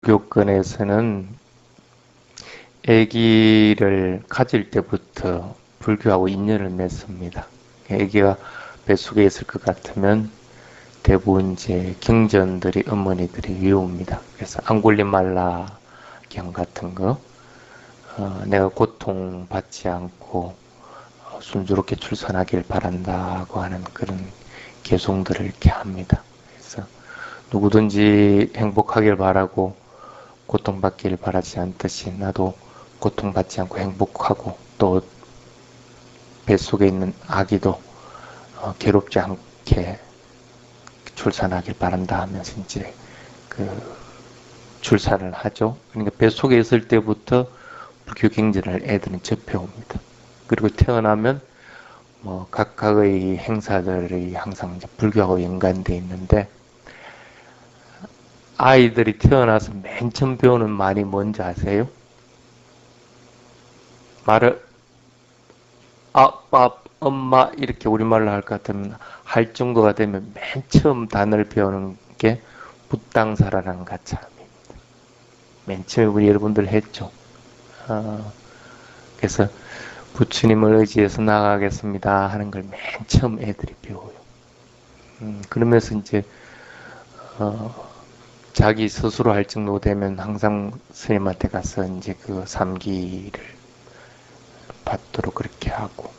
불교권에서는 아기를 가질 때부터 불교하고 인연을 맺습니다. 아기가 뱃속에 있을 것 같으면 대부분 이제 경전들이 어머니들이 외웁니다. 그래서 앙골리말라경 같은 거, 내가 고통받지 않고 순조롭게 출산하길 바란다고 하는 그런 개송들을 이렇게 합니다. 그래서 누구든지 행복하길 바라고 고통받기를 바라지 않듯이 나도 고통받지 않고 행복하고 또 뱃속에 있는 아기도 괴롭지 않게 출산하길 바란다 하면서 이제 그 출산을 하죠. 그러니까 뱃속에 있을 때부터 불교 경전을 애들은 접해옵니다. 그리고 태어나면 뭐 각각의 행사들이 항상 이제 불교하고 연관되어 있는데 아이들이 태어나서 맨 처음 배우는 말이 뭔지 아세요? 말을 아빠, 엄마 이렇게 우리말로 할 것 같으면 할 정도가 되면 맨 처음 단어를 배우는 게 붓당사라는 가참입니다. 맨 처음에 우리 여러분들 했죠. 그래서 부처님을 의지해서 나가겠습니다 하는 걸 맨 처음 애들이 배워요. 그러면서 이제 자기 스스로 할 정도 되면 항상 스님한테 가서 이제 그 삼기를 받도록 그렇게 하고,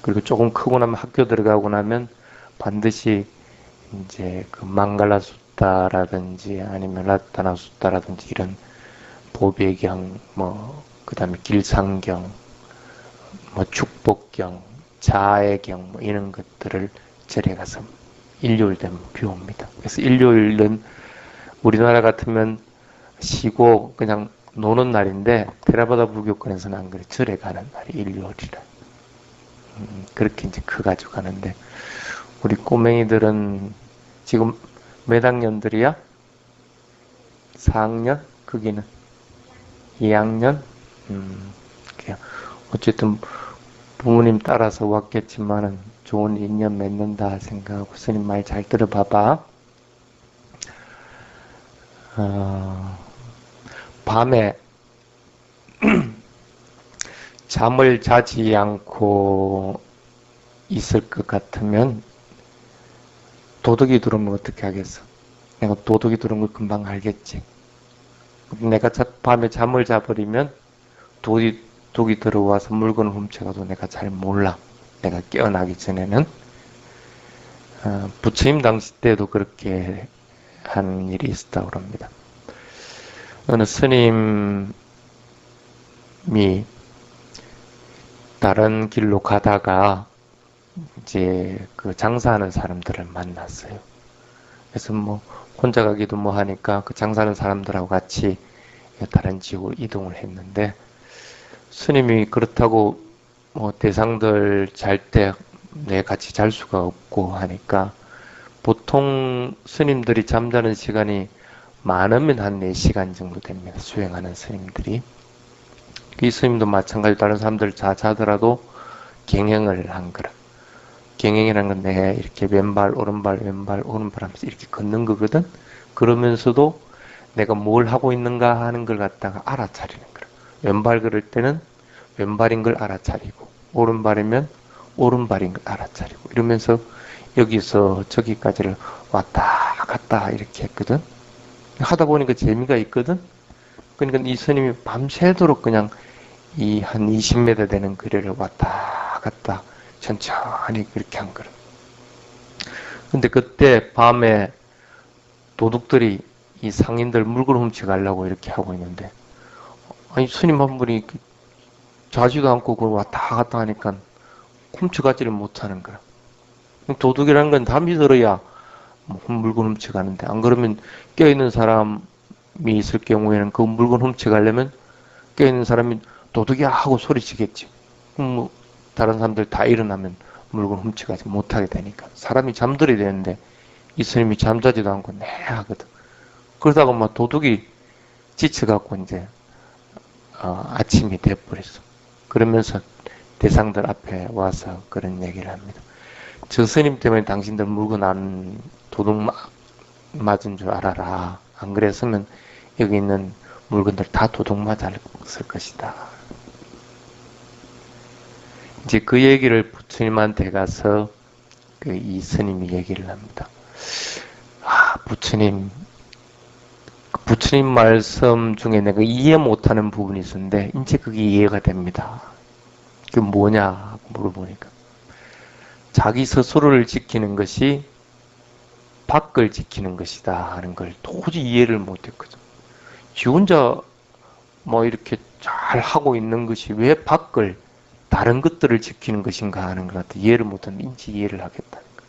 그리고 조금 크고 나면 학교 들어가고 나면 반드시 이제 그 망갈라 숫다라든지 아니면 라타나 숫다라든지 이런 보배경, 뭐 그다음에 길상경, 뭐 축복경, 자애경 뭐 이런 것들을 절에 가서 일요일 되면 배웁니다. 그래서 일요일은 우리나라 같으면 쉬고 그냥 노는 날인데 테라바다 불교권에서는 안 그래. 절에 가는 날이 일요일이라. 그렇게 이제 커가지고 가는데 우리 꼬맹이들은 지금 몇 학년들이야? 4학년? 거기는 2학년? 그냥 어쨌든 부모님 따라서 왔겠지만은 좋은 인연 맺는다 생각하고 스님 말 잘 들어봐봐. 밤에 잠을 자지 않고 있을 것 같으면 도둑이 들어오면 어떻게 하겠어? 내가 도둑이 들어온 걸 금방 알겠지. 내가 밤에 잠을 자버리면 독이 들어와서 물건을 훔쳐가도 내가 잘 몰라. 내가 깨어나기 전에는. 부처님 당시 때도 그렇게 한 일이 있었다고 합니다. 어느 스님이 다른 길로 가다가 이제 그 장사하는 사람들을 만났어요. 그래서 뭐 혼자 가기도 뭐 하니까 그 장사하는 사람들하고 같이 다른 지역으로 이동을 했는데 스님이 그렇다고 뭐 대상들 잘 때 내 같이 잘 수가 없고 하니까 보통 스님들이 잠자는 시간이 많으면 한 4시간 정도 됩니다. 수행하는 스님들이. 이 스님도 마찬가지로 다른 사람들 자더라도 경행을 한 거라. 경행이라는 건 내가 이렇게 왼발, 오른발, 왼발, 오른발 하면서 이렇게 걷는 거거든. 그러면서도 내가 뭘 하고 있는가 하는 걸 갖다가 알아차리는 거라. 왼발 걸을 때는 왼발인 걸 알아차리고, 오른발이면 오른발인 걸 알아차리고, 이러면서 여기서 저기까지를 왔다 갔다 이렇게 했거든. 하다 보니까 재미가 있거든. 그러니까 이 스님이 밤새도록 그냥 이 한 20m 되는 거리를 왔다 갔다 천천히 그렇게 한 거라. 근데 그때 밤에 도둑들이 이 상인들 물건 훔쳐가려고 이렇게 하고 있는데, 아니 스님 한 분이 자지도 않고 그걸 왔다 갔다 하니까 훔쳐가지를 못하는 거야. 도둑이라는 건 담이 들어야 뭐 물건 훔쳐가는데, 안 그러면 껴있는 사람이 있을 경우에는 그 물건 훔쳐가려면 껴있는 사람이 도둑이야 하고 소리치겠지. 뭐 다른 사람들 다 일어나면 물건 훔쳐가지 못하게 되니까 사람이 잠들어야 되는데 이 스님이 잠자지도 않고 내 하거든. 그러다가 막 도둑이 지쳐갖고 이제 아침이 돼버렸어. 그러면서 대상들 앞에 와서 그런 얘기를 합니다. 저 스님 때문에 당신들 물건 안 도둑 맞은 줄 알아라. 안 그랬으면 여기 있는 물건들 다 도둑 맞았을 것이다. 이제 그 얘기를 부처님한테 가서 그 이 스님이 얘기를 합니다. 부처님 말씀 중에 내가 이해 못하는 부분이 있었는데 이제 그게 이해가 됩니다. 그게 뭐냐 물어보니까 자기 스스로를 지키는 것이 밖을 지키는 것이다 하는 걸 도저히 이해를 못했거든. 지 혼자 뭐 이렇게 잘 하고 있는 것이 왜 밖을 다른 것들을 지키는 것인가 하는 것 같아 이해를 못하는 인지 이해를 하겠다는 거야.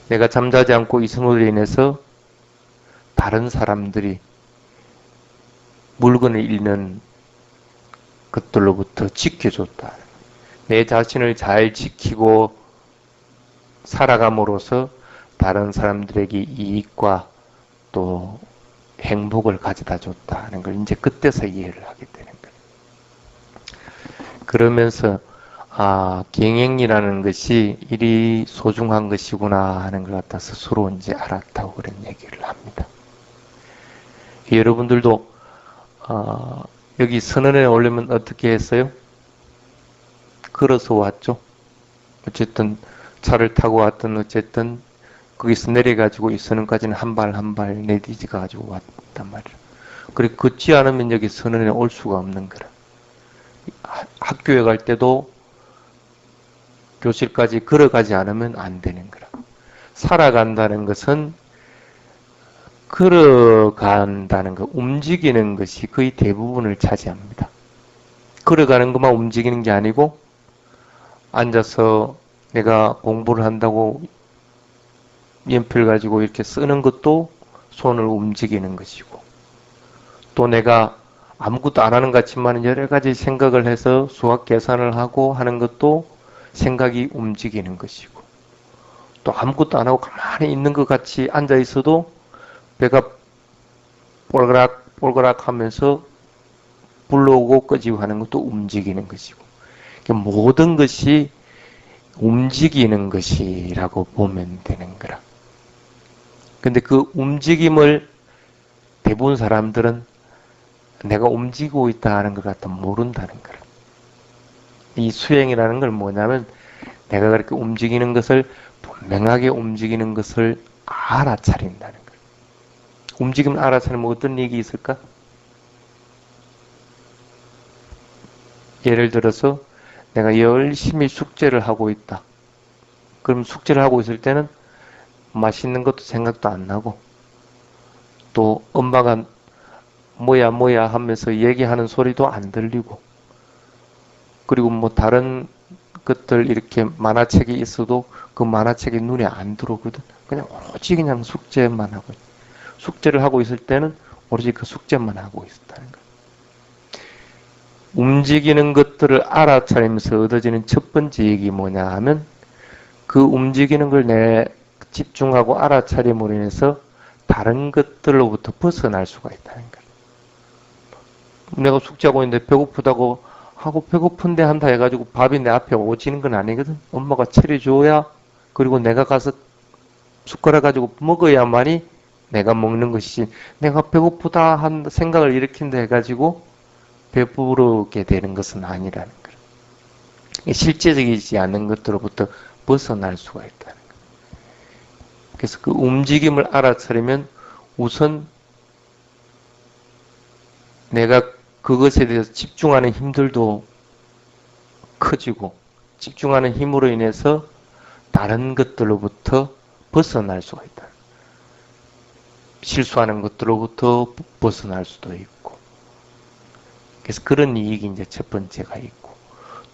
내가 잠자지 않고 이 생으로 인해서 다른 사람들이 물건을 잃는 것들로부터 지켜줬다. 내 자신을 잘 지키고 살아감으로써 다른 사람들에게 이익과 또 행복을 가져다 줬다는 걸 이제 그때서 이해를 하게 되는 거예요. 그러면서 경행이라는 것이 이리 소중한 것이구나 하는 것 같아 스스로 이제 알았다고 그런 얘기를 합니다. 여러분들도 여기 선언에 오려면 어떻게 했어요? 걸어서 왔죠. 어쨌든 차를 타고 왔든 어쨌든 거기서 내려가지고 이 선언까지는 한 발 한 발 내디져 가지고 왔단 말이야. 그리고 걷지 않으면 여기 선언에 올 수가 없는 거라. 학교에 갈 때도 교실까지 걸어가지 않으면 안 되는 거라. 살아간다는 것은 걸어간다는 것, 움직이는 것이 거의 대부분을 차지합니다. 걸어가는 것만 움직이는 게 아니고 앉아서 내가 공부를 한다고 연필 가지고 이렇게 쓰는 것도 손을 움직이는 것이고 또 내가 아무것도 안 하는 것 같지만 여러 가지 생각을 해서 수학 계산을 하고 하는 것도 생각이 움직이는 것이고 또 아무것도 안 하고 가만히 있는 것 같이 앉아 있어도 배가 뽀글락 하면서 불러오고 끄지고 하는 것도 움직이는 것이고 모든 것이 움직이는 것이라고 보면 되는 거라. 근데 그 움직임을 대부분 사람들은 내가 움직이고 있다 하는 것 같아 모른다는 거라. 이 수행이라는 걸 뭐냐면 내가 그렇게 움직이는 것을 분명하게 움직이는 것을 알아차린다는 거야. 움직임을 알아차리면 어떤 얘기 있을까? 예를 들어서 내가 열심히 숙제를 하고 있다. 그럼 숙제를 하고 있을 때는 맛있는 것도 생각도 안 나고 또 엄마가 뭐야 하면서 얘기하는 소리도 안 들리고 그리고 뭐 다른 것들 이렇게 만화책이 있어도 그 만화책이 눈에 안 들어오거든. 그냥 오로지 그냥 숙제만 하고 숙제를 하고 있을 때는 오로지 그 숙제만 하고 있었다는 거야. 움직이는 것들을 알아차리면서 얻어지는 첫 번째 얘기 뭐냐 하면 그 움직이는 걸 내 집중하고 알아차림으로 인해서 다른 것들로부터 벗어날 수가 있다는 거야. 내가 숙제하고 있는데 배고프다고 하고 배고픈데 한다 해가지고 밥이 내 앞에 오지는 건 아니거든. 엄마가 차려줘야 그리고 내가 가서 숟가락 가지고 먹어야만이 내가 먹는 것이지 내가 배고프다 한 생각을 일으킨다 해가지고 배부르게 되는 것은 아니라는 거예요. 실제적이지 않은 것들로부터 벗어날 수가 있다는 거예요. 그래서 그 움직임을 알아차리면 우선 내가 그것에 대해서 집중하는 힘들도 커지고 집중하는 힘으로 인해서 다른 것들로부터 벗어날 수가 있다. 실수하는 것들로부터 벗어날 수도 있고 그래서 그런 이익이 이제 첫 번째가 있고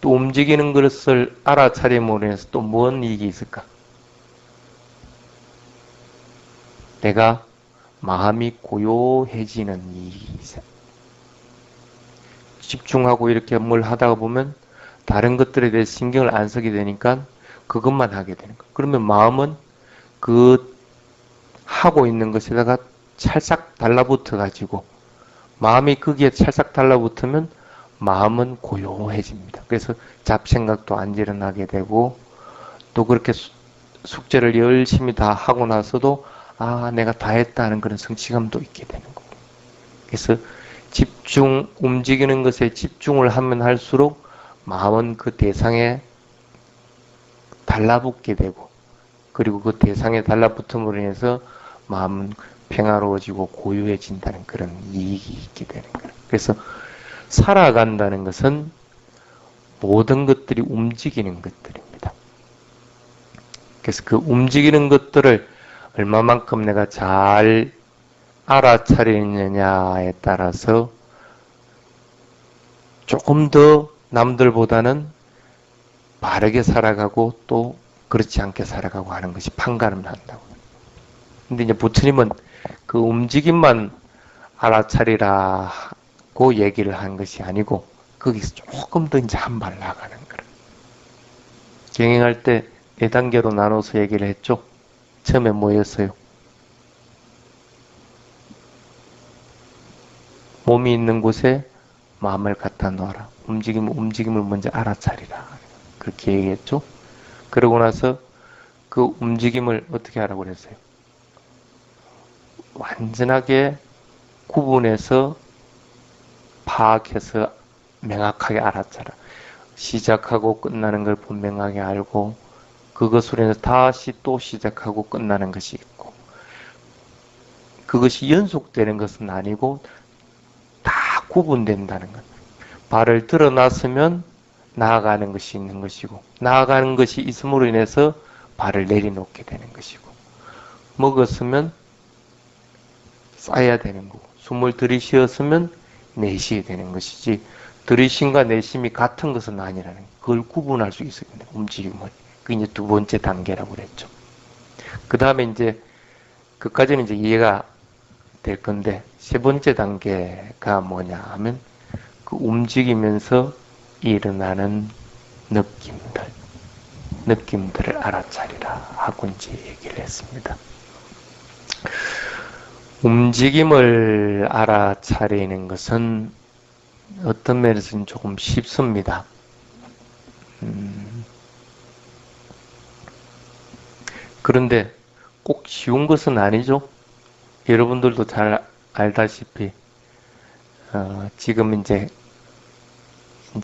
또 움직이는 것을 알아차림으로 인해서 또 뭔 이익이 있을까? 내가 마음이 고요해지는 이익이 있어요. 집중하고 이렇게 뭘 하다가 보면 다른 것들에 대해 신경을 안 쓰게 되니까 그것만 하게 되는 거예요. 그러면 마음은 그 하고 있는 것에다가 찰싹 달라붙어 가지고 마음이 거기에 찰싹 달라붙으면 마음은 고요해집니다. 그래서 잡생각도 안 일어나게 되고 또 그렇게 숙제를 열심히 다 하고 나서도 아, 내가 다 했다 하는 그런 성취감도 있게 되는 거고. 그래서 움직이는 것에 집중을 하면 할수록 마음은 그 대상에 달라붙게 되고, 그리고 그 대상에 달라붙음으로 인해서 마음은 평화로워지고 고요해진다는 그런 이익이 있게 되는 거예요. 그래서 살아간다는 것은 모든 것들이 움직이는 것들입니다. 그래서 그 움직이는 것들을 얼마만큼 내가 잘 알아차리느냐에 따라서 조금 더 남들보다는 바르게 살아가고 또 그렇지 않게 살아가고 하는 것이 판가름을 한다고. 근데 이제 부처님은 그 움직임만 알아차리라고 얘기를 한 것이 아니고 거기서 조금 더 이제 한 발 나가는 거예요. 경행할 때 네 단계로 나눠서 얘기를 했죠. 처음에 뭐였어요? 몸이 있는 곳에 마음을 갖다 놓아라. 움직임을 먼저 알아차리라. 그렇게 얘기했죠. 그러고 나서 그 움직임을 어떻게 하라고 그랬어요? 완전하게 구분해서 파악해서 명확하게 알아차라. 시작하고 끝나는 걸 분명하게 알고 그것으로 인해서 다시 또 시작하고 끝나는 것이 있고 그것이 연속되는 것은 아니고 다 구분된다는 것. 발을 들어놨으면 나아가는 것이 있는 것이고 나아가는 것이 있음으로 인해서 발을 내려놓게 되는 것이고 먹었으면 쌓아야 되는 거고 숨을 들이쉬었으면 내쉬어야 되는 것이지 들이쉼과 내쉼이 같은 것은 아니라는 거예요. 그걸 구분할 수 있어야 됩니다. 움직임을. 그게 이제 두 번째 단계라고 그랬죠. 그 다음에 이제 그까지는 이제 이해가 될 건데 세 번째 단계가 뭐냐 하면 그 움직이면서 일어나는 느낌들을 알아차리라 하고 이제 얘기를 했습니다. 움직임을 알아차리는 것은 어떤 면에서는 조금 쉽습니다. 그런데 꼭 쉬운 것은 아니죠. 여러분들도 잘 알다시피 지금 이제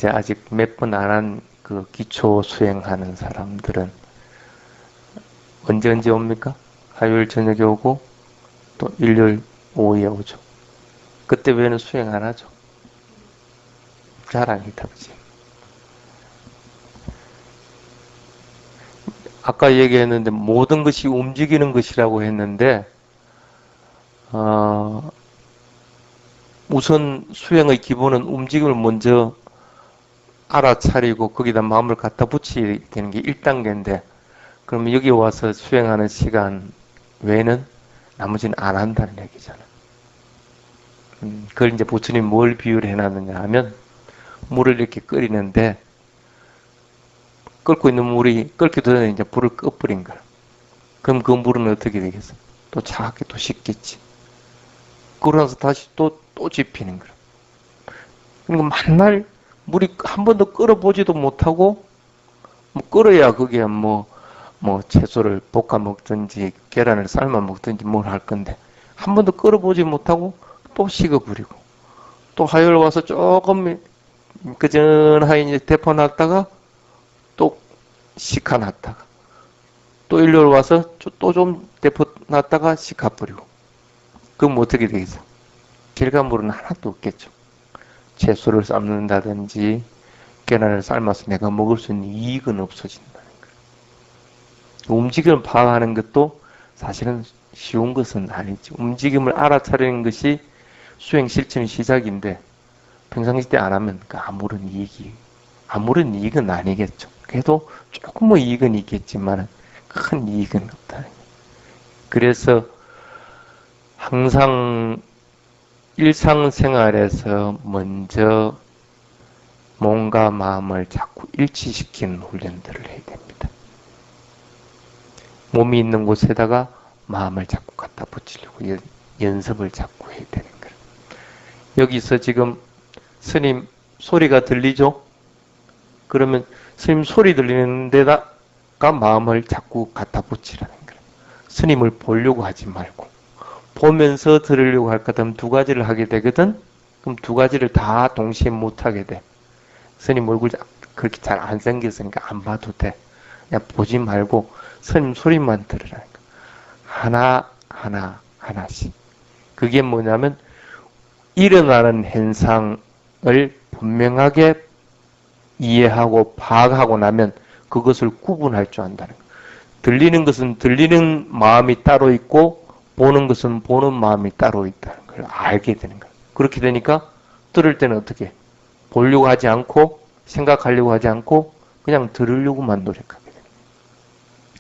아직 몇 번 안 한 그 기초 수행하는 사람들은 언제 옵니까? 화요일 저녁에 오고 또 일요일 오후에 오죠. 그때 외에는 수행 안 하죠. 잘 아니다, 그지? 아까 얘기했는데 모든 것이 움직이는 것이라고 했는데 우선 수행의 기본은 움직임을 먼저 알아차리고 거기다 마음을 갖다 붙이는 게 1단계인데 그러면 여기 와서 수행하는 시간 외에는 나머지는 안 한다는 얘기잖아. 그걸 이제 부처님 뭘 비유를 해놨느냐 하면 물을 이렇게 끓이는데 끓고 있는 물이 끓기 전에 이제 불을 꺼버린 거야. 그럼 그 물은 어떻게 되겠어? 또 차갑게 또 식겠지. 그러면서 다시 또 지피는 거야. 그러니까 맨날 물이 한 번도 끓어보지도 못하고 뭐 끓어야 그게 뭐 채소를 볶아 먹든지 계란을 삶아 먹든지 뭘 할 건데 한 번도 끓어보지 못하고 또 식어버리고 또 화요일 와서 조금 그전하게 이제 데펴놨다가 또 식혀놨다가 또 일요일 와서 또 좀 데펴놨다가 식혀버리고 그럼 어떻게 되겠어? 결과물은 하나도 없겠죠. 채소를 삶는다든지 계란을 삶아서 내가 먹을 수 있는 이익은 없어진다는 거예요. 움직임을 파악하는 것도 사실은 쉬운 것은 아니지. 움직임을 알아차리는 것이 수행 실천의 시작인데 평상시 때 안 하면 아무런 이익은 아니겠죠. 그래도 조금 뭐 이익은 있겠지만 큰 이익은 없다는 거예요. 그래서 항상 일상생활에서 먼저 몸과 마음을 자꾸 일치시키는 훈련들을 해야 됩니다. 몸이 있는 곳에다가 마음을 자꾸 갖다 붙이려고 연습을 자꾸 해야 되는 거예요. 여기서 지금 스님 소리가 들리죠? 그러면 스님 소리 들리는 데다가 마음을 자꾸 갖다 붙이라는 거예요. 스님을 보려고 하지 말고 보면서 들으려고 할 것 같으면 두 가지를 하게 되거든. 그럼 두 가지를 다 동시에 못 하게 돼. 스님 얼굴 그렇게 잘 안 생겼으니까 안 봐도 돼. 그냥 보지 말고 스님 소리만 들으라니까. 하나씩. 그게 뭐냐면 일어나는 현상을 분명하게 이해하고 파악하고 나면 그것을 구분할 줄 안다는 거예요. 들리는 것은 들리는 마음이 따로 있고 보는 것은 보는 마음이 따로 있다는 걸 알게 되는 거예요. 그렇게 되니까 들을 때는 어떻게 보려고 하지 않고 생각하려고 하지 않고 그냥 들으려고만 노력하게 돼요.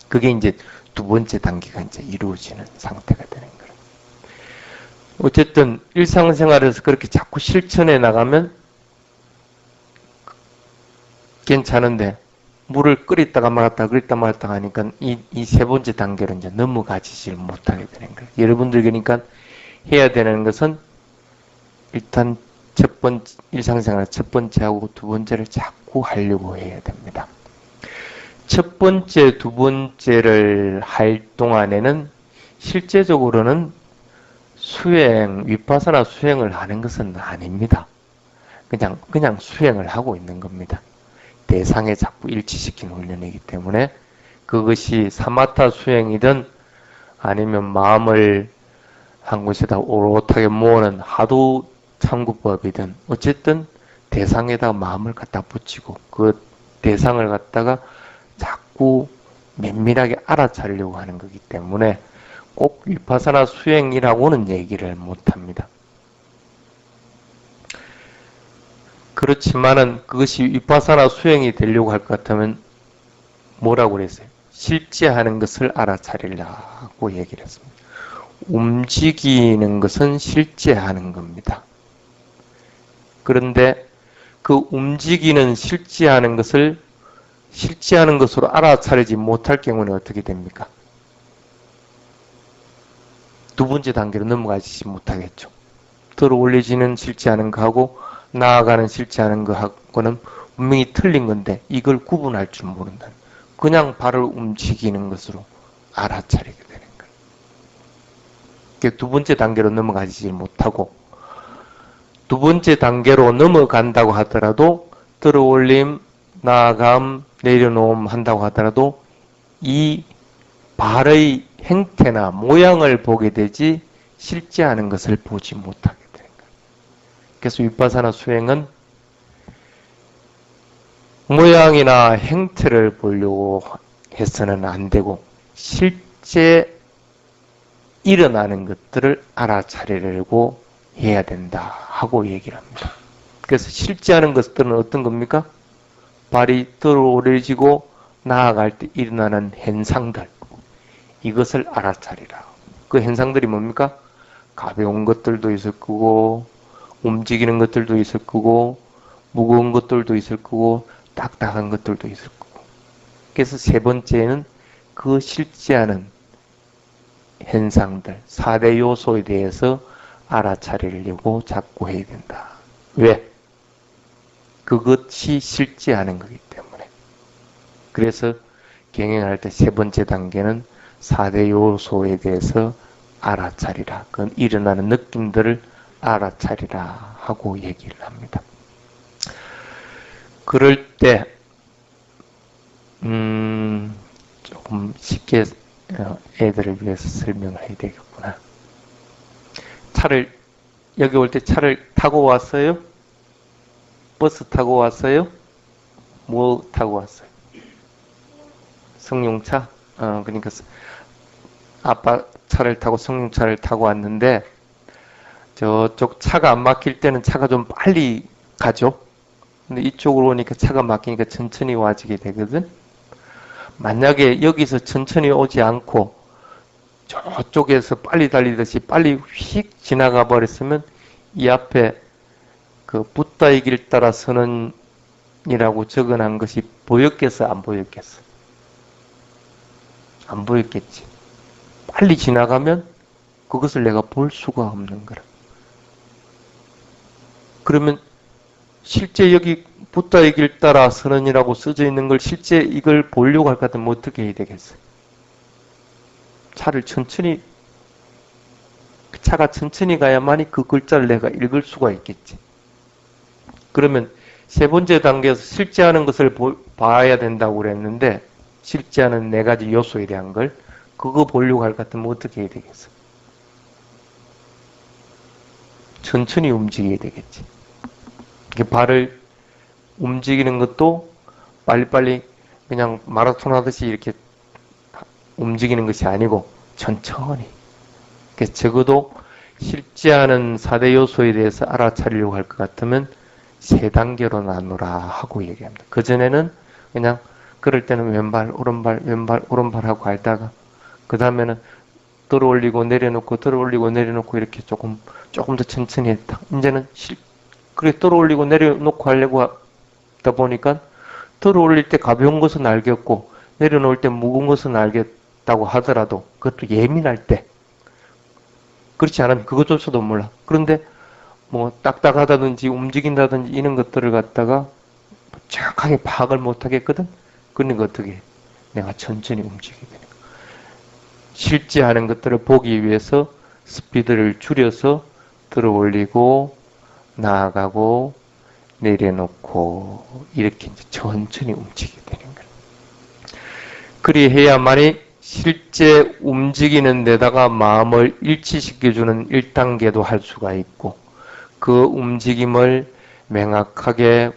그게 이제 두 번째 단계가 이제 이루어지는 상태가 되는 거예요. 어쨌든 일상생활에서 그렇게 자꾸 실천해 나가면 괜찮은데 물을 끓였다가 말았다가 하니까 이 세 번째 단계로 이제 넘어가지질 못하게 되는 거예요. 여러분들 그러니까 해야 되는 것은 일단 첫 번째 일상생활 첫 번째하고 두 번째를 자꾸 하려고 해야 됩니다. 첫 번째, 두 번째를 할 동안에는 실제적으로는 위파사나 수행을 하는 것은 아닙니다. 그냥 수행을 하고 있는 겁니다. 대상에 자꾸 일치시키는 훈련이기 때문에 그것이 사마타 수행이든 아니면 마음을 한 곳에다 오롯하게 모으는 하도 참구법이든 어쨌든 대상에다 마음을 갖다 붙이고 그 대상을 갖다가 자꾸 면밀하게 알아차리려고 하는 거기 때문에 꼭 위파사나 수행이라고는 얘기를 못합니다. 그렇지만은 그것이 위파사나 수행이 되려고 할 것 같으면 뭐라고 그랬어요? 실제하는 것을 알아차리려고 얘기를 했습니다. 움직이는 것은 실제하는 겁니다. 그런데 그 움직이는 실제하는 것을 실제하는 것으로 알아차리지 못할 경우는 어떻게 됩니까? 두 번째 단계로 넘어가지 못하겠죠. 들어 올려지는 실제하는 거하고 나아가는 실제하는 거하고는 분명히 틀린 건데 이걸 구분할 줄 모른다. 그냥 발을 움직이는 것으로 알아차리게 되는 거예요. 두 번째 단계로 넘어가지 못하고 두 번째 단계로 넘어간다고 하더라도 들어 올림, 나아감, 내려놓음 한다고 하더라도 이 발의 행태나 모양을 보게 되지 실제하는 것을 보지 못하게 되는 거예요. 그래서 위파사나 수행은 모양이나 행태를 보려고 해서는 안 되고 실제 일어나는 것들을 알아차리려고 해야 된다 하고 얘기를 합니다. 그래서 실제하는 것들은 어떤 겁니까? 발이 들어 올려지고 나아갈 때 일어나는 현상들 이것을 알아차리라. 그 현상들이 뭡니까? 가벼운 것들도 있을 거고 움직이는 것들도 있을 거고 무거운 것들도 있을 거고 딱딱한 것들도 있을 거고 그래서 세 번째는 그 실제하는 현상들 4대 요소에 대해서 알아차리려고 자꾸 해야 된다. 왜? 그것이 실제하는 거기 때문에. 그래서 경영할 때 세 번째 단계는 4대 요소에 대해서 알아차리라. 그 일어나는 느낌들을 알아차리라 하고 얘기를 합니다. 그럴 때 조금 쉽게 애들을 위해서 설명을 해야 되겠구나. 여기 올 때 차를 타고 왔어요? 버스 타고 왔어요? 뭐 타고 왔어요? 승용차? 그러니까 아빠 차를 타고 승용차를 타고 왔는데 저쪽 차가 안 막힐 때는 차가 좀 빨리 가죠. 근데 이쪽으로 오니까 차가 막히니까 천천히 와지게 되거든. 만약에 여기서 천천히 오지 않고 저쪽에서 빨리 달리듯이 빨리 휙 지나가 버렸으면 이 앞에 그 붓다의 길 따라 선언이라고 적어놓은 것이 보였겠어? 안 보였겠어? 안 보였겠지. 빨리 지나가면 그것을 내가 볼 수가 없는 거라. 그러면 실제 여기 붓다의 길 따라 선언이라고 써져 있는 걸 실제 이걸 보려고 할 것 같으면 어떻게 해야 되겠어요? 차를 천천히, 차가 천천히 가야만이 그 글자를 내가 읽을 수가 있겠지. 그러면 세 번째 단계에서 실제하는 것을 봐야 된다고 그랬는데, 실제하는 네 가지 요소에 대한 걸, 그거 보려고 할 것 같으면 어떻게 해야 되겠어? 천천히 움직여야 되겠지. 이렇게 발을 움직이는 것도 빨리빨리 그냥 마라톤 하듯이 이렇게 움직이는 것이 아니고 천천히. 그래서 적어도 실제하는 4대 요소에 대해서 알아차리려고 할 것 같으면 세 단계로 나누라 하고 얘기합니다. 그전에는 그냥 그럴 때는 왼발, 오른발, 왼발, 오른발 하고 갈다가 그 다음에는 들어 올리고 내려놓고 들어 올리고 내려놓고 이렇게 조금 더 천천히 했다. 이제는 그래 들어 올리고 내려놓고 하려고 하다 보니까 들어 올릴 때 가벼운 것은 알겠고 내려놓을 때 무거운 것은 알겠다고 하더라도 그것도 예민할 때 그렇지 않으면 그것조차도 몰라. 그런데 뭐 딱딱하다든지 움직인다든지 이런 것들을 갖다가 정확하게 파악을 못 하겠거든. 그러니까 어떻게 내가 천천히 움직이게 되는 거야. 실제 하는 것들을 보기 위해서 스피드를 줄여서 들어 올리고 나아가고 내려놓고 이렇게 이제 천천히 움직이게 되는 거야. 그리해야만이 실제 움직이는 데다가 마음을 일치시켜주는 1단계도 할 수가 있고 그 움직임을 명확하게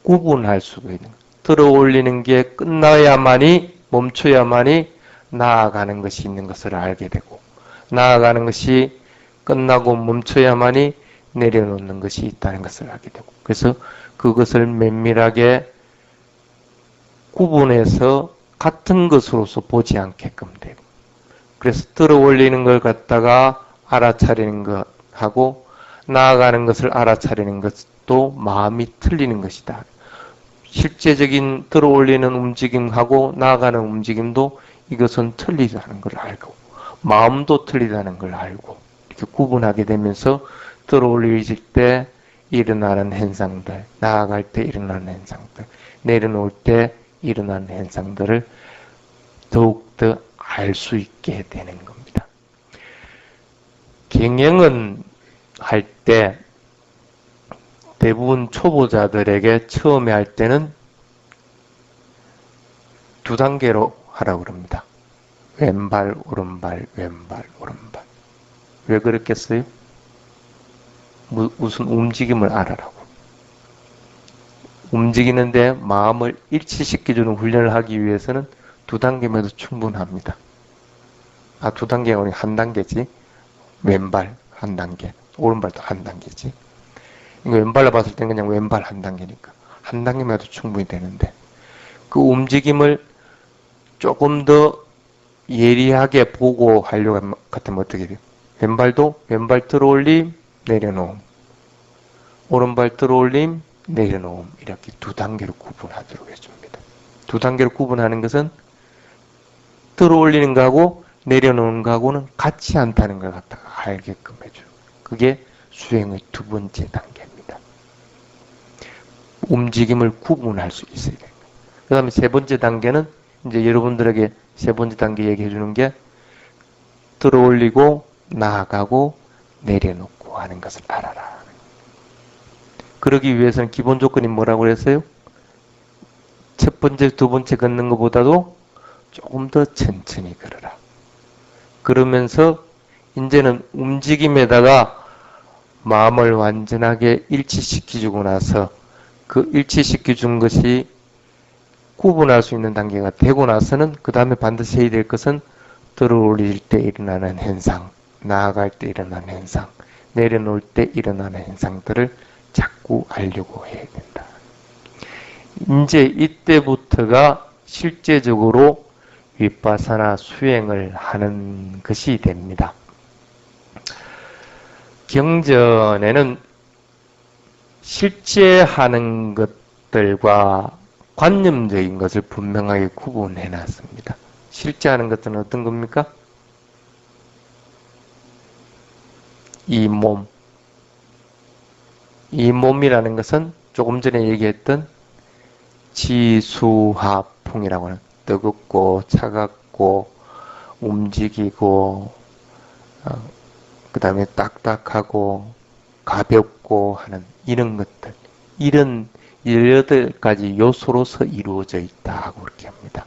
구분할 수가 있는 거예요. 들어 올리는 게 끝나야만이 멈춰야만이 나아가는 것이 있는 것을 알게 되고 나아가는 것이 끝나고 멈춰야만이 내려놓는 것이 있다는 것을 알게 되고 그래서 그것을 면밀하게 구분해서 같은 것으로서 보지 않게끔 되고 그래서 들어 올리는 걸 갖다가 알아차리는 것하고 나아가는 것을 알아차리는 것도 마음이 틀리는 것이다. 실제적인 들어 올리는 움직임하고 나아가는 움직임도 이것은 틀리다는 걸 알고 마음도 틀리다는 걸 알고 이렇게 구분하게 되면서 들어 올리실 때 일어나는 현상들, 나아갈 때 일어나는 현상들, 내려놓을 때 일어나는 현상들을 더욱더 알 수 있게 되는 겁니다. 경영은 할 때 대부분 초보자들에게 처음에 할 때는 두 단계로 하라고 그럽니다. 왼발, 오른발, 왼발, 오른발. 왜 그랬겠어요? 무슨 움직임을 알아라고. 움직이는데 마음을 일치시켜주는 훈련을 하기 위해서는 두 단계면 충분합니다. 두 단계가 아니라 한 단계지. 왼발 한 단계, 오른발도 한 단계지. 이거 왼발로 봤을 땐 그냥 왼발 한 단계니까. 한 단계면 충분히 되는데 그 움직임을 조금 더 예리하게 보고 하려고 같으면 어떻게 돼요? 왼발도 왼발 들어올림, 내려놓음. 오른발 들어올림, 내려놓음. 이렇게 두 단계로 구분하도록 해줍니다. 두 단계로 구분하는 것은 들어올리는 거하고 내려놓는 거하고는 같이 않다는 걸 갖다가 알게끔 해줘요. 그게 수행의 두 번째 단계입니다. 움직임을 구분할 수 있어야 됩니다. 그 다음에 세 번째 단계는 이제 여러분들에게 세 번째 단계 얘기해 주는 게 들어올리고 나아가고 내려놓고 하는 것을 알아라. 그러기 위해서는 기본 조건이 뭐라고 그랬어요? 첫 번째, 두 번째 걷는 것보다도 조금 더 천천히 걸어라. 그러면서 이제는 움직임에다가 마음을 완전하게 일치시켜주고 나서 그 일치시켜준 것이 구분할 수 있는 단계가 되고 나서는 그 다음에 반드시 해야 될 것은 들어올릴 때 일어나는 현상, 나아갈 때 일어나는 현상, 내려놓을 때 일어나는 현상들을 자꾸 알려고 해야 된다. 이제 이때부터가 실제적으로 윗바사나 수행을 하는 것이 됩니다. 경전에는 실제 하는 것들과 관념적인 것을 분명하게 구분해 놨습니다. 실제 하는 것들은 어떤 겁니까? 이 몸. 이 몸이라는 것은 조금 전에 얘기했던 지수하풍이라고 하는 뜨겁고 차갑고 움직이고, 그 다음에 딱딱하고, 가볍고 하는 이런 것들, 이런 18가지 요소로서 이루어져 있다고 그렇게 합니다.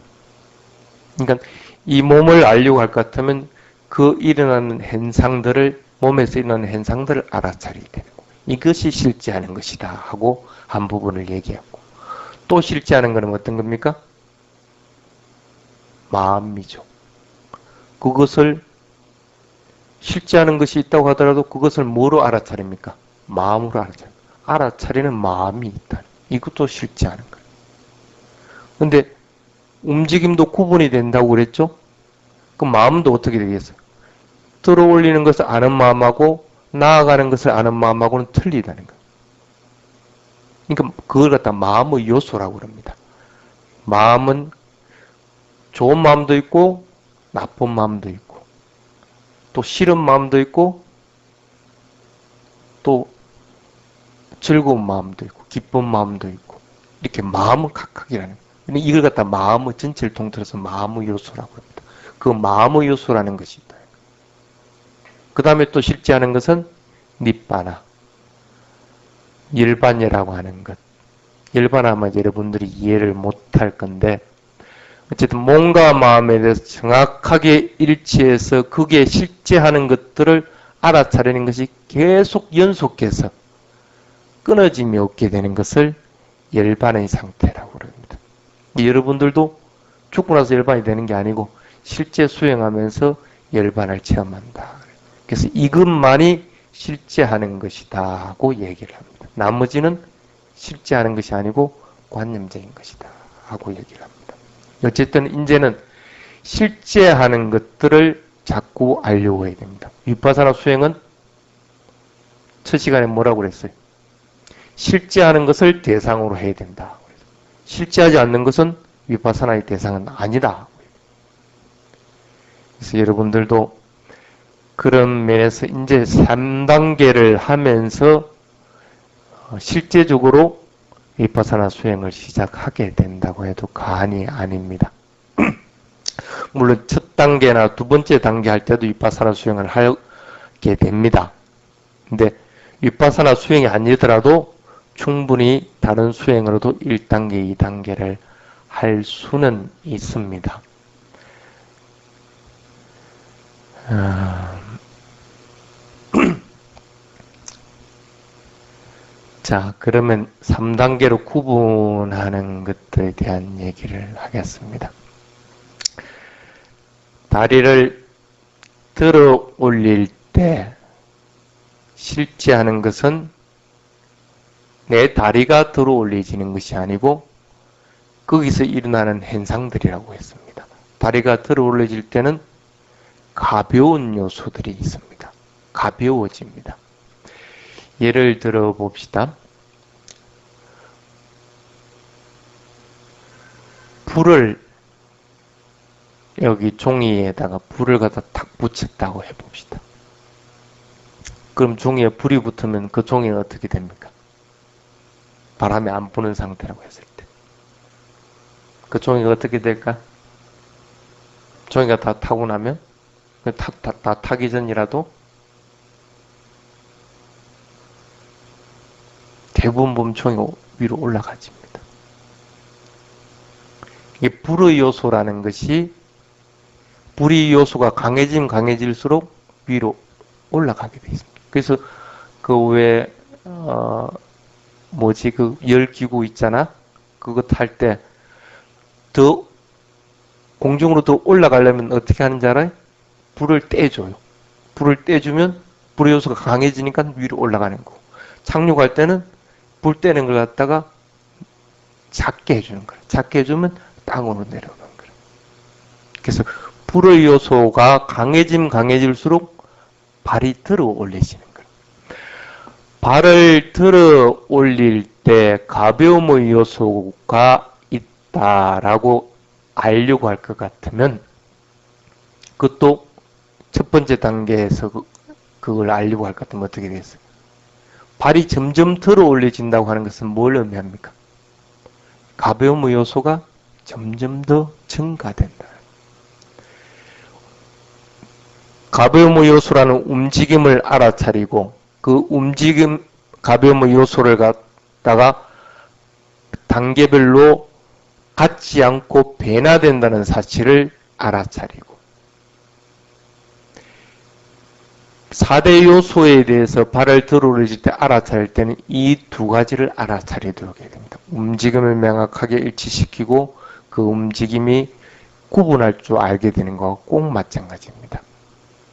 그러니까 이 몸을 알려고 할 것 같으면 그 일어나는 현상들을, 몸에서 일어나는 현상들을 알아차려야 되는 거예요. 이것이 실제하는 것이다 하고 한 부분을 얘기하고, 또 실제하는 것은 어떤 겁니까? 마음이죠. 그것을 실제하는 것이 있다고 하더라도 그것을 뭐로 알아차립니까? 마음으로 알아차립니다. 알아차리는 마음이 있다. 이것도 실제하는 거예요. 근데 움직임도 구분이 된다고 그랬죠? 그 마음도 어떻게 되겠어요? 들어올리는 것을 아는 마음하고 나아가는 것을 아는 마음하고는 틀리다는 거예요. 그러니까 그걸 갖다 마음의 요소라고 그럽니다. 마음은 좋은 마음도 있고 나쁜 마음도 있고 또 싫은 마음도 있고 또 즐거운 마음도 있고 기쁜 마음도 있고 이렇게 마음은 각각이라는 거예요. 이걸 갖다 마음의 전체를 통틀어서 마음의 요소라고 합니다. 그 마음의 요소라는 것이 있다. 그 다음에 또 실제하는 것은 니빠나, 열반이라고 하는 것. 열반하면 여러분들이 이해를 못할 건데 어쨌든 몸과 마음에 대해서 정확하게 일치해서 그게 실제하는 것들을 알아차리는 것이 계속 연속해서 끊어짐이 없게 되는 것을 열반의 상태라고 합니다. 여러분들도 죽고 나서 열반이 되는 게 아니고 실제 수행하면서 열반을 체험한다. 그래서 이것만이 실제하는 것이다고 얘기를 합니다. 나머지는 실제하는 것이 아니고 관념적인 것이다 하고 얘기를 합니다. 어쨌든 이제는 실제하는 것들을 자꾸 알려고 해야 됩니다. 위파사나 수행은 첫 시간에 뭐라고 그랬어요? 실제하는 것을 대상으로 해야 된다. 실제하지 않는 것은 위파사나의 대상은 아니다. 그래서 여러분들도 그런 면에서 이제 3단계를 하면서 실제적으로 위파사나 수행을 시작하게 된다고 해도 과언이 아닙니다. 물론 첫 단계나 두 번째 단계 할 때도 위파사나 수행을 하게 됩니다. 근데 위파사나 수행이 아니더라도 충분히 다른 수행으로도 1단계, 2단계를 할 수는 있습니다. 자, 그러면 3단계로 구분하는 것들에 대한 얘기를 하겠습니다. 다리를 들어 올릴 때 실제하는 것은 내 다리가 들어 올려지는 것이 아니고 거기서 일어나는 현상들이라고 했습니다. 다리가 들어 올려질 때는 가벼운 요소들이 있습니다. 가벼워집니다. 예를 들어 봅시다. 불을 여기 종이에다가 불을 갖다 탁 붙였다고 해봅시다. 그럼 종이에 불이 붙으면 그 종이는 어떻게 됩니까? 바람이 안 부는 상태라고 했을 때. 그 종이가 어떻게 될까? 종이가 다 타고 나면 다 타기 전이라도 대부분 보면 종이가 위로 올라가집니다. 이 불의 요소라는 것이 불의 요소가 강해지면 강해질수록 위로 올라가게 되어 있습니다. 그래서 그 왜 그 열기구 있잖아. 그거 탈 때 더 공중으로 더 올라가려면 어떻게 하는지 알아요? 불을 떼줘요. 불을 떼주면 불의 요소가 강해지니까 위로 올라가는 거고, 착륙할 때는 불 떼는 걸 갖다가 작게 해주는 거예요. 작게 해주면 땅으로 내려오는 거예요. 그래서 불의 요소가 강해지면 강해질수록 발이 들어 올리시는 거예요. 발을 들어 올릴 때 가벼움의 요소가 있다라고 알려고 할 것 같으면 그것도 첫 번째 단계에서 그걸 알려고 할 것 같으면 어떻게 되겠어요? 발이 점점 들어 올려진다고 하는 것은 뭘 의미합니까? 가벼움의 요소가 점점 더 증가된다. 가벼움의 요소라는 움직임을 알아차리고 그 움직임 가벼움의 요소를 갖다가 단계별로 같지 않고 변화된다는 사실을 알아차리고 4대 요소에 대해서 발을 들어 올릴 때 알아차릴 때는 이 두 가지를 알아차리도록 해야 됩니다. 움직임을 명확하게 일치시키고 그 움직임이 구분할 줄 알게 되는 것과 꼭 마찬가지입니다.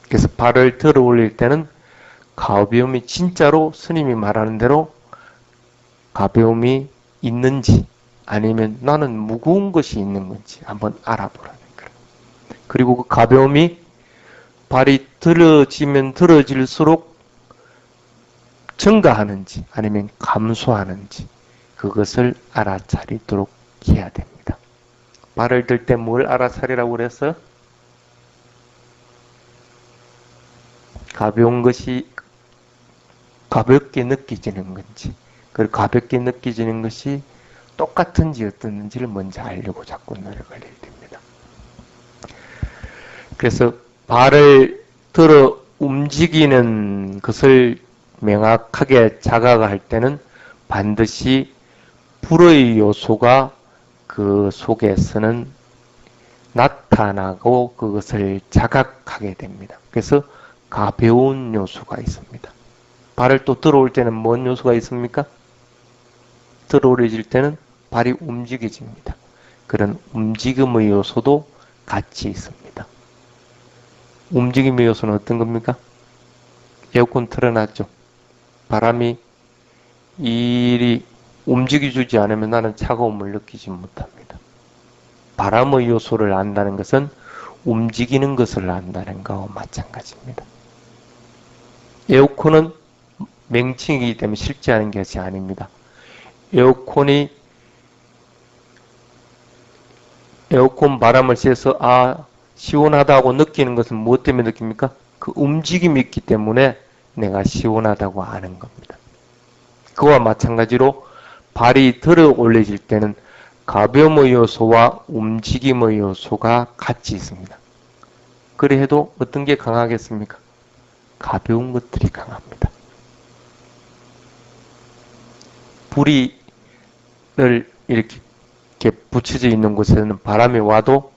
그래서 발을 들어 올릴 때는 가벼움이 진짜로 스님이 말하는 대로 가벼움이 있는지 아니면 나는 무거운 것이 있는 건지 한번 알아보라는 거예요. 그리고 그 가벼움이 발이 들어지면 들어질수록 증가하는지 아니면 감소하는지 그것을 알아차리도록 해야 됩니다. 발을 들 때 뭘 알아차리라고 그랬어요? 가벼운 것이 가볍게 느껴지는 건지 그리고 가볍게 느껴지는 것이 똑같은지 어떤지를 먼저 알려고 자꾸 노력을 해야 됩니다. 그래서 발을 들어 움직이는 것을 명확하게 자각할 때는 반드시 불의 요소가 그 속에서는 나타나고 그것을 자각하게 됩니다. 그래서 가벼운 요소가 있습니다. 발을 또 들어올 때는 뭔 요소가 있습니까? 들어올려질 때는 발이 움직여집니다. 그런 움직임의 요소도 같이 있습니다. 움직임의 요소는 어떤 겁니까? 에어컨 틀어놨죠. 바람이 이리 움직여주지 않으면 나는 차가움을 느끼지 못합니다. 바람의 요소를 안다는 것은 움직이는 것을 안다는 것과 마찬가지입니다. 에어컨은 명칭이기 때문에 실제하는 것이 아닙니다. 에어컨 바람을 쐬서 시원하다고 느끼는 것은 무엇 때문에 느낍니까? 그 움직임이 있기 때문에 내가 시원하다고 아는 겁니다. 그와 마찬가지로 발이 들어 올려질 때는 가벼움의 요소와 움직임의 요소가 같이 있습니다. 그래 해도 어떤 게 강하겠습니까? 가벼운 것들이 강합니다. 불이 이렇게 붙여져 있는 곳에는 바람이 와도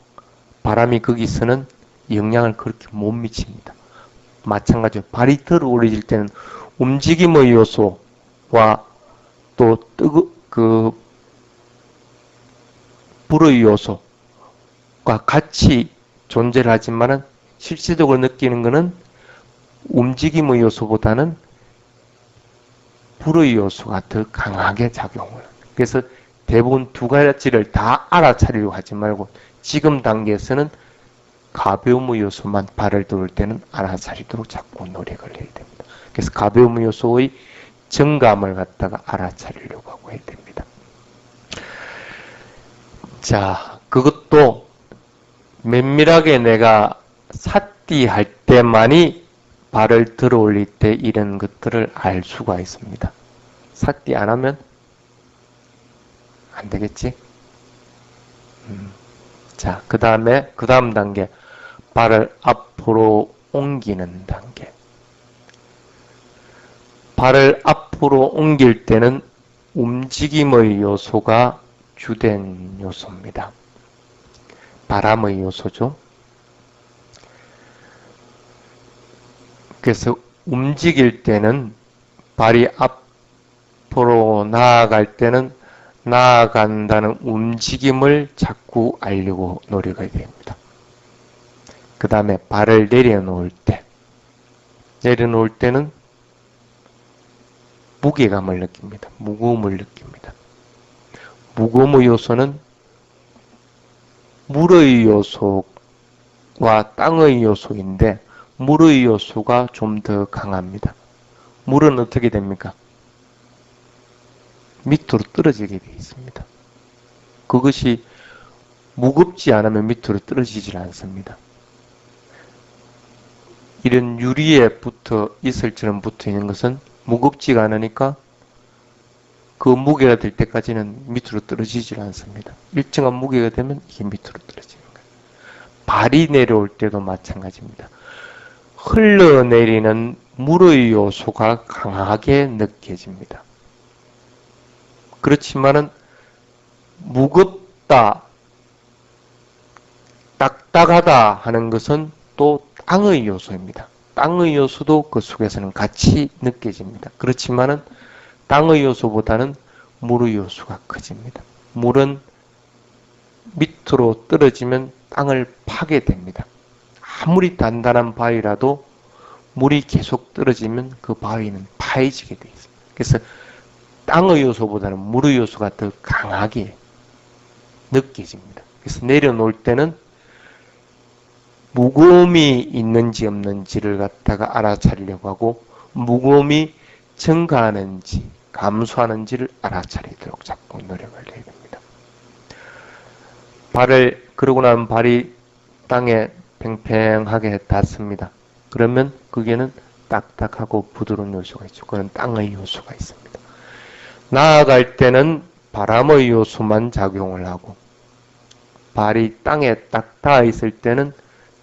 바람이 거기서는 영향을 그렇게 못 미칩니다. 마찬가지로 발이 들어 올려질 때는 움직임의 요소와 또 불의 요소가 같이 존재를 하지만은 실질적으로 느끼는 것은 움직임의 요소보다는 불의 요소가 더 강하게 작용을 합니다. 그래서 대부분 두 가지를 다 알아차리려고 하지 말고 지금 단계에서는 가벼움의 요소만 발을 들을 때는 알아차리도록 자꾸 노력을 해야 됩니다. 그래서 가벼움의 요소의 정감을 갖다가 알아차리려고 하고 해야 됩니다. 자, 그것도 면밀하게 내가 삿띠할 때만이 발을 들어 올릴 때 이런 것들을 알 수가 있습니다. 삿띠 안 하면 안 되겠지? 자, 그 다음 단계. 발을 앞으로 옮기는 단계. 발을 앞으로 옮길 때는 움직임의 요소가 주된 요소입니다. 바람의 요소죠. 그래서 움직일 때는 발이 앞으로 나아갈 때는 나아간다는 움직임을 자꾸 알려고 노력해야 됩니다. 그 다음에 발을 내려놓을 때는 무게감을 느낍니다. 무거움을 느낍니다. 무거움의 요소는 물의 요소와 땅의 요소인데 물의 요소가 좀 더 강합니다. 물은 어떻게 됩니까? 밑으로 떨어지게 되어 있습니다. 그것이 무겁지 않으면 밑으로 떨어지질 않습니다. 이런 유리에 이슬처럼 붙어 있는 것은 무겁지가 않으니까 그 무게가 될 때까지는 밑으로 떨어지질 않습니다. 일정한 무게가 되면 이게 밑으로 떨어지는 거예요. 발이 내려올 때도 마찬가지입니다. 흘러내리는 물의 요소가 강하게 느껴집니다. 그렇지만은 무겁다, 딱딱하다 하는 것은 또 땅의 요소입니다. 땅의 요소도 그 속에서는 같이 느껴집니다. 그렇지만은 땅의 요소보다는 물의 요소가 커집니다. 물은 밑으로 떨어지면 땅을 파게 됩니다. 아무리 단단한 바위라도 물이 계속 떨어지면 그 바위는 파해지게 되어 있습니다. 그래서 땅의 요소보다는 물의 요소가 더 강하게 느껴집니다. 그래서 내려놓을 때는 무거움이 있는지 없는지를 갖다가 알아차리려고 하고 무거움이 증가하는지 감소하는지를 알아차리도록 자꾸 노력을 해야 됩니다. 발을 그러고 나면 발이 땅에 팽팽하게 닿습니다. 그러면 그게는 딱딱하고 부드러운 요소가 있죠. 그건 땅의 요소가 있습니다. 나아갈 때는 바람의 요소만 작용을 하고 발이 땅에 딱 닿아 있을 때는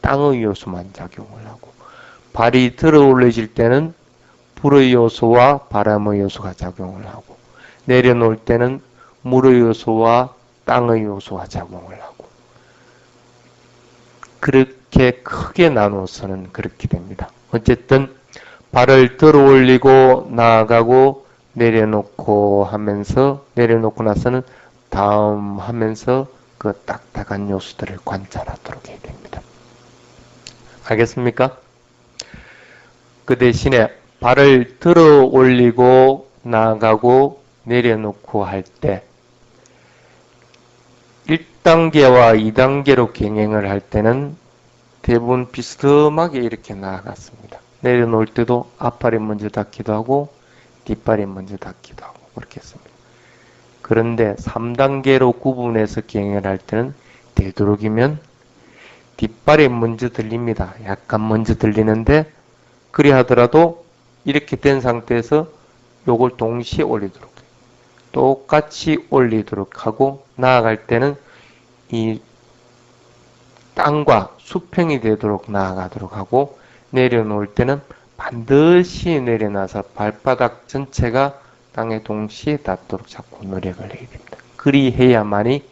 땅의 요소만 작용을 하고 발이 들어 올려질 때는 불의 요소와 바람의 요소가 작용을 하고 내려놓을 때는 물의 요소와 땅의 요소가 작용을 하고 그렇게 크게 나누어서는 그렇게 됩니다. 어쨌든 발을 들어 올리고 나아가고 내려놓고 하면서 내려놓고 나서는 다음 하면서 그 딱딱한 요소들을 관찰하도록 해야 됩니다. 알겠습니까? 그 대신에 발을 들어 올리고 나아가고 내려놓고 할 때 1단계와 2단계로 경행을 할 때는 대부분 비스듬하게 이렇게 나아갔습니다. 내려놓을 때도 앞발이 먼저 닿기도 하고 뒷발이 먼저 닿기도 하고 그렇게 했습니다. 그런데 3단계로 구분해서 경행을 할 때는 되도록이면 뒷발이 먼저 들립니다. 약간 먼저 들리는데 그리 하더라도 이렇게 된 상태에서 요걸 동시에 올리도록 해요. 똑같이 올리도록 하고 나아갈 때는 이 땅과 수평이 되도록 나아가도록 하고 내려놓을 때는 반드시 내려놔서 발바닥 전체가 땅에 동시에 닿도록 자꾸 노력을 해야 됩니다. 그리해야만이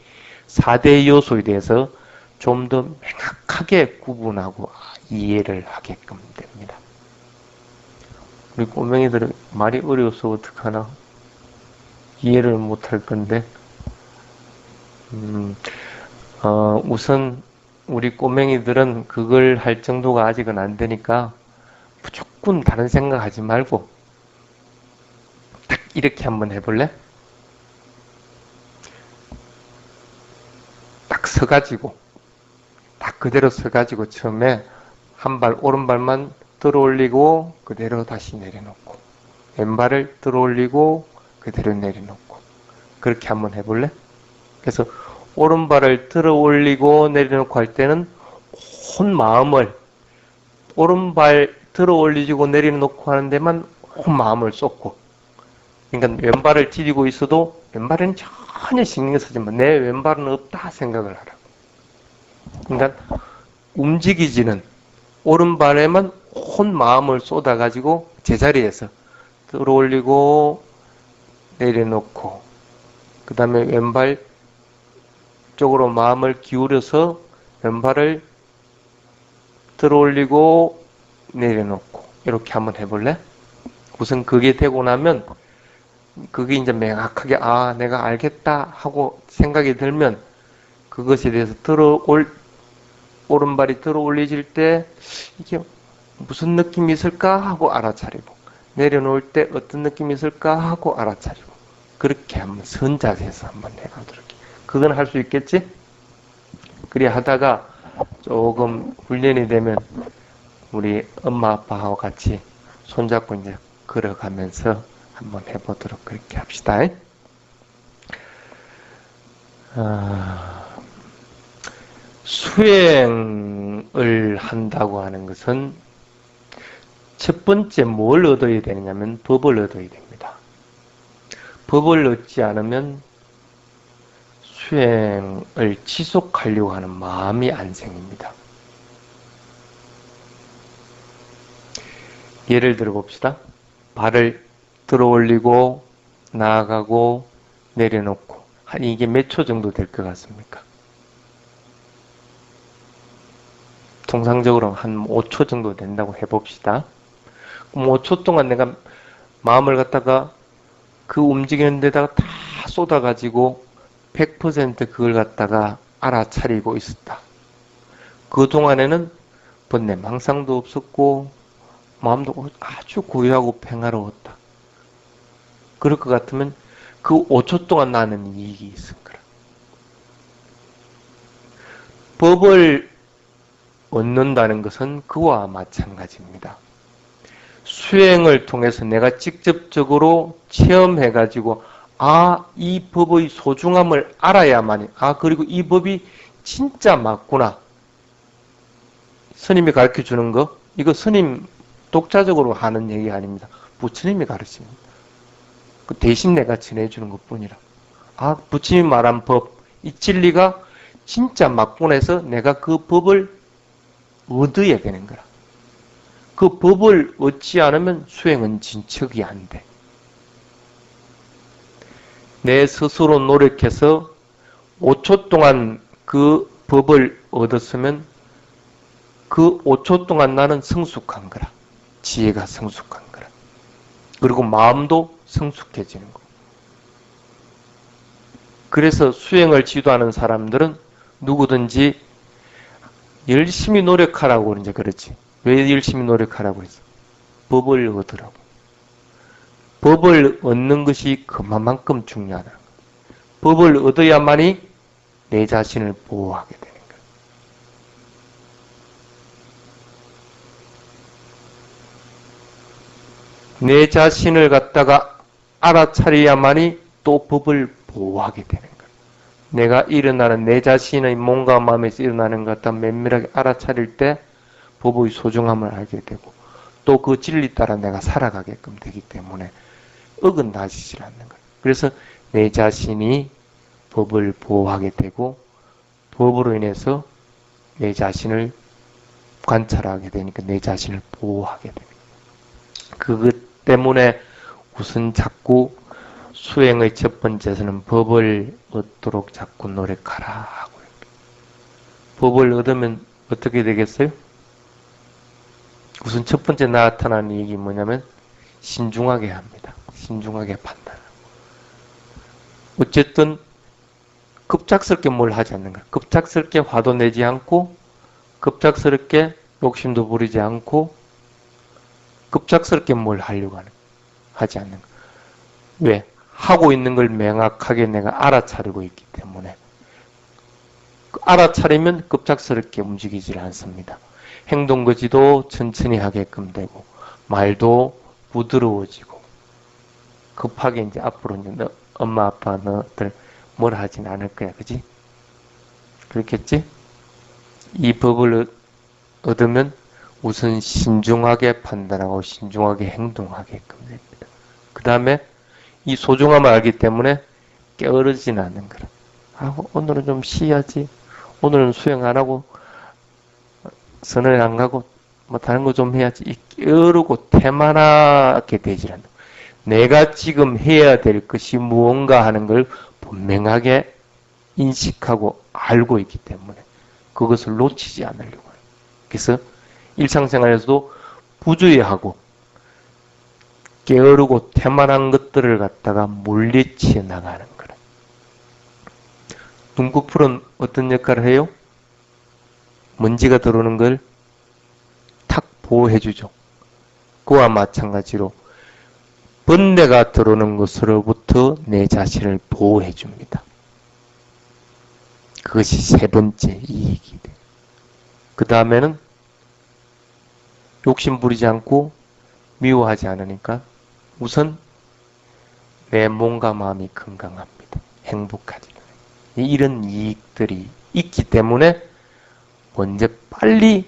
4대 요소에 대해서 좀 더 명확하게 구분하고 이해를 하게끔 됩니다. 우리 꼬맹이들은 말이 어려워서 어떡하나? 이해를 못할 건데 우선 우리 꼬맹이들은 그걸 할 정도가 아직은 안 되니까 무조건 다른 생각하지 말고 딱 이렇게 한번 해볼래? 딱 서가지고 딱 그대로 서가지고 처음에 한 발 오른발만 들어 올리고 그대로 다시 내려놓고 왼발을 들어 올리고 그대로 내려놓고 그렇게 한번 해볼래? 그래서 오른발을 들어 올리고 내려놓고 할 때는 온 마음을 오른발 들어 올리고 내려놓고 하는 데만 온 마음을 쏟고 그러니까 왼발을 디디고 있어도 왼발은 전혀 신경 쓰지 마. 내 왼발은 없다 생각을 하라. 그러니까 움직이지는 오른발에만 온 마음을 쏟아가지고 제자리에서 들어 올리고 내려놓고 그 다음에 왼발 쪽으로 마음을 기울여서 왼발을 들어 올리고 내려놓고 이렇게 한번 해볼래? 우선 그게 되고 나면 그게 이제 명확하게 내가 알겠다 하고 생각이 들면 그것에 대해서 오른발이 들어 올려질 때 이게 무슨 느낌이 있을까 하고 알아차리고 내려놓을 때 어떤 느낌이 있을까 하고 알아차리고 그렇게 한번 선자세에서 한번 해보도록 해. 그건 할 수 있겠지? 그래 하다가 조금 훈련이 되면 우리 엄마 아빠하고 같이 손잡고 이제 걸어가면서 한번 해보도록 그렇게 합시다. 수행을 한다고 하는 것은 첫 번째 뭘 얻어야 되느냐면 법을 얻어야 됩니다. 법을 얻지 않으면 수행을 지속하려고 하는 마음이 안 생깁니다. 예를 들어 봅시다. 발을 들어 올리고 나아가고 내려놓고 한 이게 몇 초 정도 될 것 같습니까? 통상적으로 한 5초 정도 된다고 해봅시다. 그럼 5초 동안 내가 마음을 갖다가 그 움직이는 데다가 다 쏟아가지고 100% 그걸 갖다가 알아차리고 있었다. 그 동안에는 번뇌 망상도 없었고 마음도 아주 고요하고 평화로웠다. 그럴 것 같으면 그 5초 동안 나는 이익이 있을 거라. 법을 얻는다는 것은 그와 마찬가지입니다. 수행을 통해서 내가 직접적으로 체험해가지고 이 법의 소중함을 알아야만이 그리고 이 법이 진짜 맞구나. 스님이 가르쳐주는 거 이거 스님 독자적으로 하는 얘기 아닙니다. 부처님이 가르칩니다. 그 대신 내가 전해주는 것뿐이라. 부처님이 말한 법, 이 진리가 진짜 맞구나 해서 내가 그 법을 얻어야 되는 거라. 그 법을 얻지 않으면 수행은 진척이 안 돼. 내 스스로 노력해서 5초 동안 그 법을 얻었으면 그 5초 동안 나는 성숙한 거라. 지혜가 성숙한 거라. 그리고 마음도 성숙해지는 거. 그래서 수행을 지도하는 사람들은 누구든지 열심히 노력하라고 이제 그러지. 왜 열심히 노력하라고 했어? 법을 얻으라고. 법을 얻는 것이 그만큼 중요하다. 법을 얻어야만이 내 자신을 보호하게 되는 거야. 내 자신을 갖다가 알아차려야만이 또 법을 보호하게 되는 거야. 내가 일어나는 내 자신의 몸과 마음에서 일어나는 것 갖다 면밀하게 알아차릴 때 법의 소중함을 알게 되고 또 그 진리 따라 내가 살아가게끔 되기 때문에 어긋나지질 않는 거예요. 그래서 내 자신이 법을 보호하게 되고 법으로 인해서 내 자신을 관찰하게 되니까 내 자신을 보호하게 됩니다. 그것 때문에 우선 자꾸 수행의 첫 번째에서는 법을 얻도록 자꾸 노력하라 하고요. 법을 얻으면 어떻게 되겠어요? 우선 첫 번째 나타나는 얘기 뭐냐면 신중하게 합니다. 신중하게 판단하고. 어쨌든 급작스럽게 뭘 하지 않는 거야. 급작스럽게 화도 내지 않고 급작스럽게 욕심도 부리지 않고 급작스럽게 뭘 하려고 하지 않는 거야. 왜? 하고 있는 걸 명확하게 내가 알아차리고 있기 때문에 알아차리면 급작스럽게 움직이질 않습니다. 행동거지도 천천히 하게끔 되고 말도 부드러워지고 급하게 이제 앞으로 이제 너, 엄마 아빠 너들 뭘 하진 않을 거야, 그지? 그렇겠지? 이 법을 얻으면 우선 신중하게 판단하고 신중하게 행동하게끔 됩니다. 그 다음에 이 소중함을 알기 때문에 게으르진 않는 거라. 오늘은 좀 쉬어야지. 오늘은 수행 안 하고 선을 안 가고 뭐 다른 거 좀 해야지. 게으르고 태만하게 되질 않는. 내가 지금 해야 될 것이 무언가 하는 걸 분명하게 인식하고 알고 있기 때문에 그것을 놓치지 않으려고 해요. 그래서 일상생활에서도 부주의하고 게으르고 태만한 것들을 갖다가 물리쳐 나가는 거라. 눈꺼풀은 어떤 역할을 해요? 먼지가 들어오는 걸 탁 보호해주죠. 그와 마찬가지로 번뇌가 들어오는 것으로부터 내 자신을 보호해줍니다. 그것이 세 번째 이익이 돼요. 그 다음에는 욕심 부리지 않고 미워하지 않으니까 우선 내 몸과 마음이 건강합니다. 행복하지. 이런 이익들이 있기 때문에 먼저 빨리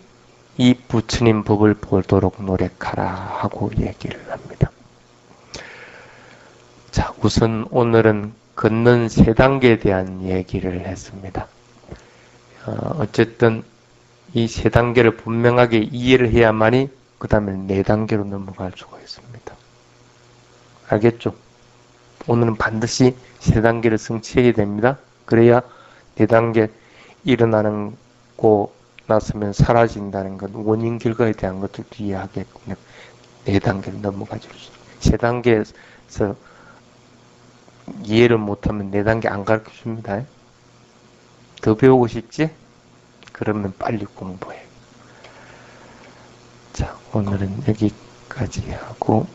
이 부처님 법을 보도록 노력하라 하고 얘기를 합니다. 자, 우선 오늘은 걷는 세 단계에 대한 얘기를 했습니다. 어쨌든 이 세 단계를 분명하게 이해를 해야만이 그 다음에 4단계로 넘어갈 수가 있습니다. 알겠죠? 오늘은 반드시 3단계를 성취해야 됩니다. 그래야 4단계 일어나는 고 나서면 사라진다는 것, 원인 결과에 대한 것들도 이해하겠군요. 4단계를 넘어가죠. 3단계에서 이해를 못하면 4단계 안 가르쳐 줍니다. 더 배우고 싶지? 그러면 빨리 공부해. 자, 오늘은 여기까지 하고